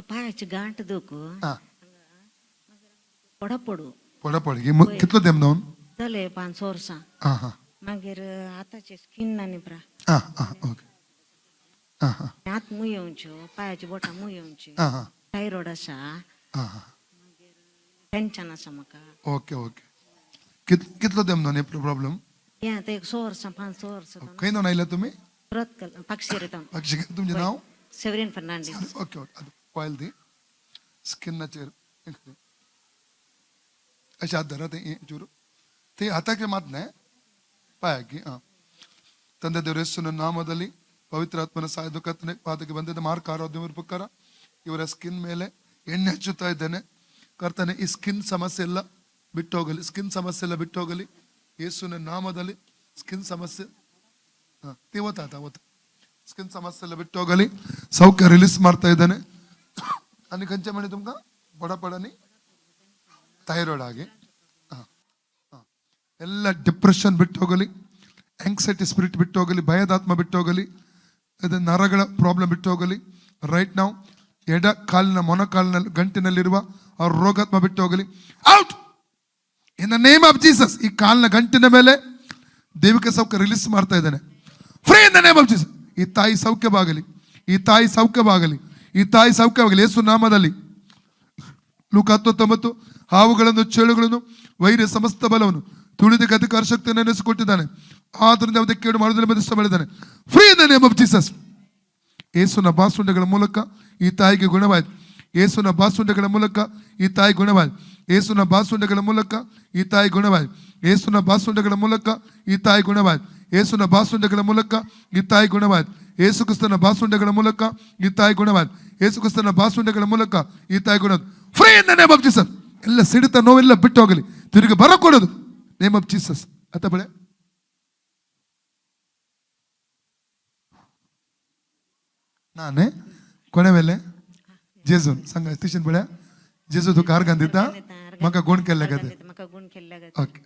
पायाची गांठ दुखू हा पडपडू पडपड कितलो तेम जावन जाले 5 वर्सां हा हा मागीर आतांचे स्किन ना न्ही ब्रा हा हा ओके हा हा हात मुयोवच्यो पायाची बोटां मुयोवची हा हा थायरॉयड आसा हा हा टेन्शन आसा म्हाका ओके ओके कितलो तेम जावन हे प्रॉब्लेम हें आतां 1 वर्सां 5 वर्सां खंय जावन आयला तुमी परत पक्षी तुमचें नांव सेवरीन फर्नांडीस ओके ओके ಅದು ಫೈಲ್ ದಿ ಸ್ಕಿನ್ ಚೇರ್ ಅಷ್ಟೇ ಅದರ ಚೂರು ತೇ ಹತಕ್ಕೆ ಮಾತನೆ ಪಾಯಕ್ಕೆ ತಂದೆ ದೇವರ ಯೇಸುವಿನ ನಾಮದಲ್ಲಿ ಪವಿತ್ರ ಆತ್ಮನ ಸಹಾಯದ ಕರ್ತನೆ ಪಾದಕ್ಕೆ ಬಂದಿದ್ದ ಮಾರ್ಕ ಆರೋಗ್ಯ ಪ್ರಕಾರ ಇವರ ಸ್ಕಿನ್ ಮೇಲೆ ಎಣ್ಣೆ ಹಚ್ಚುತ್ತಾ ಇದ್ದೇನೆ ಕರ್ತನೆ ಈ ಸ್ಕಿನ್ ಸಮಸ್ಯೆ ಎಲ್ಲ ಬಿಟ್ಟೋಗಲಿ ಸ್ಕಿನ್ ಸಮಸ್ಯೆ ಎಲ್ಲ ಬಿಟ್ಟೋಗಲಿ ಯೇಸುವಿನ ನಾಮದಲ್ಲಿ ಸ್ಕಿನ್ ಸಮಸ್ಯೆ ಸ್ಕಿನ್ ಸಮಸ್ಯೆ ಎಲ್ಲ ಬಿಟ್ಟೋಗಲಿ ಸೌಖ್ಯ ರಿಲೀಸ್ ಮಾಡ್ತಾ ಇದ್ದಾನೆ అని కంచె మణి తుమ్క ಬಡಪಡನಿ ಥೈರಾಯ್ಡ್ ಆಗಿ ಎಲ್ಲ ಡಿಪ್ರೆಷನ್ ಬಿಟ್ಟು ಹೋಗಲಿ ಆಂಗ್ಸೈಟಿ ಸ್ಪಿರಿಟ್ ಬಿಟ್ಟು ಹೋಗಲಿ ಭಯದಾತ್ಮ ಬಿಟ್ಟು ಹೋಗಲಿ ನರಗಳ ಪ್ರಾಬ್ಲಮ್ ಬಿಟ್ಟು ಹೋಗಲಿ ರೈಟ್ ನಾವು ಎಡ ಕಾಲಿನ ಮೊನಕಾಲಿನ ಗಂಟಿನಲ್ಲಿರುವ ಆ ರೋಗಾತ್ಮ ಬಿಟ್ಟು ಹೋಗಲಿ out in the name of Jesus ಈ ಕಾಲಿನ ಗಂಟಿನ ಮೇಲೆ ದೈವಿಕ ಸೌಖ್ಯ ರಿಲೀಸ್ ಮಾಡ್ತಾ ಇದ್ದಾನೆ free in the name of Jesus ಈ ತಾಯಿ ಸೌಖ್ಯವಾಗಲಿ ಈ ತಾಯಿ ಸೌಖ್ಯವಾಗಲಿ ಈ ತಾಯಿ ಸೌಖ್ಯವಾಗಲಿ ಯೇಸು ನಾಮದಲ್ಲಿ ಲೂಕ 19 ಹಾವುಗಳನ್ನು ಚೇಳುಗಳನ್ನು ವೈರ್ಯ ಸಮಸ್ತ ಬಲವನ್ನು ತುಳಿದ ಅಧಿಕಾರ ಶಕ್ತಿಯನ್ನು ನೆನೆಸಿಕೊಟ್ಟಿದ್ದಾನೆ ಆದ್ದರಿಂದ ಅದಕ್ಕೆ ಕೇಡು ಮಾಡುವುದರಲ್ಲಿ ಮಧ್ಯಸ್ಥ ಮಾಡಿದ್ದಾನೆ free in the name of Jesus ಯೇಸುನ ಬಾಸುಂಡೆಗಳ ಮೂಲಕ ಈ ತಾಯಿಗೆ ಗುಣವಾಯಿತು ಯೇಸುನ ಬಾಸುಂಡೆಗಳ ಮೂಲಕ ಈ ತಾಯಿ ಗುಣವಾಯಿತು ಯೇಸುನ ಬಾಸುಂಡೆಗಳ ಮೂಲಕ ಈ ತಾಯಿ ಗುಣವಾಯಿತು ಯೇಸುನ ಬಾಸುಂಡೆಗಳ ಮೂಲಕ ಈ ತಾಯಿ ಗುಣವಾಯಿತು ಯೇಸುನ ಬಾಸುಂಡೆಗಳ ಮೂಲಕ ಈ ತಾಯಿ ಗುಣವಾಯಿತು ಯೇಸು ಕ್ರಿಸ್ತನ ಬಾಸುಂಡೆಗಳ ಮೂಲಕ ಈ ತಾಯಿ ಗುಣವಾಯಿತು ಯೇಸು ಕ್ರಿಸ್ತನ ಬಾಸುಂಡೆಗಳ ಮೂಲಕ ಈ ತಾಯಿ ಗುಣ free in the name of Jesus ಎಲ್ಲ ಸಿಡಿತ ನೋವೆಲ್ಲ ಬಿಟ್ಟು ಹೋಗಲಿ ತಿರುಗಿ ಬರಕೊಡೋದು ನೇಮ್ ಆಫ್ ಜೀಸಸ್ ಅತ್ತ ಬಳೆ ನಾನೇ ಕೊನೆ ಮೇಲೆ ಜೇಸೂನ್ ಸಂಘ ಸ್ಟೇಷನ್ ಬಳೆ ಜೇಸು ಕಾರ ಗಂದಿದ್ದ ಮಗ ಗುಣ್ ಕೆಲ್ಲಾಗದೆ म्हाका गुण केल्ल्या ಓಕೆ